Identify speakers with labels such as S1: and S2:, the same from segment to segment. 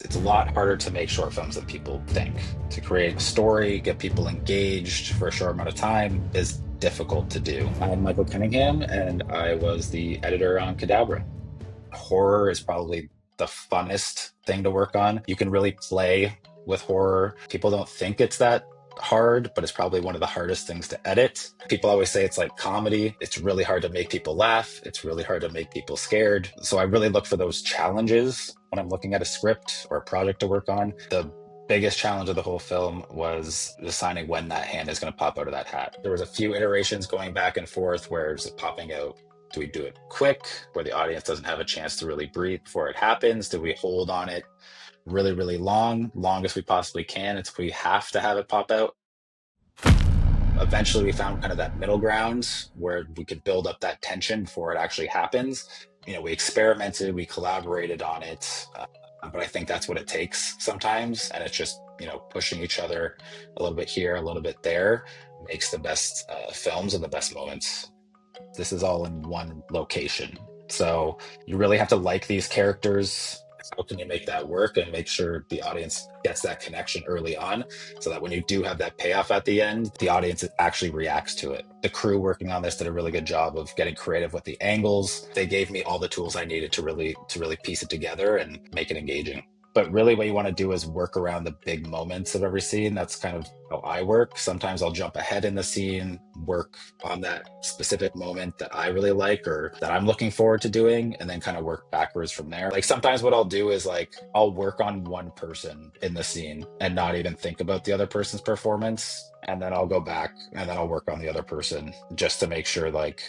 S1: It's a lot harder to make short films than people think. To create a story, get people engaged for a short amount of time is difficult to do. I'm Michael Cunningham, and I was the editor on Cadabra. Horror is probably the funnest thing to work on. You can really play with horror. People don't think it's that hard, but it's probably one of the hardest things to edit. People always say it's like comedy. It's really hard to make people laugh. It's really hard to make people scared. So I really look for those challenges when I'm looking at a script or a project to work on. The biggest challenge of the whole film was deciding when that hand is going to pop out of that hat. There was a few iterations going back and forth where it's popping out. Do we do it quick where the audience doesn't have a chance to really breathe before it happens? Do we hold on it really, really long as we possibly can until we have to have it pop out? Eventually, we found kind of that middle ground where we could build up that tension before it actually happens. We experimented, we collaborated on it, but I think that's what it takes sometimes. And it's just, pushing each other a little bit here, a little bit there makes the best films and the best moments. This is all in one location. So you really have to like these characters. How can you make that work and make sure the audience gets that connection early on so that when you do have that payoff at the end, the audience actually reacts to it? The crew working on this did a really good job of getting creative with the angles. They gave me all the tools I needed to really piece it together and make it engaging. But really, what you want to do is work around the big moments of every scene. That's kind of how I work. Sometimes I'll jump ahead in the scene, work on that specific moment that I really like or that I'm looking forward to doing, and then kind of work backwards from there. Like sometimes what I'll do is like I'll work on one person in the scene and not even think about the other person's performance. And then I'll go back and then I'll work on the other person just to make sure like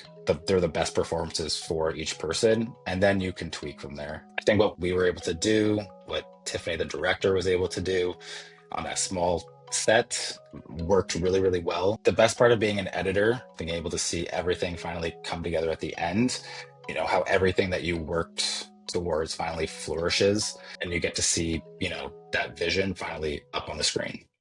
S1: they're the best performances for each person. And then you can tweak from there. I think what we were able to do, what Tiffany, the director, was able to do on that small set worked really, really well. The best part of being an editor, being able to see everything finally come together at the end, how everything that you worked towards finally flourishes and you get to see, that vision finally up on the screen.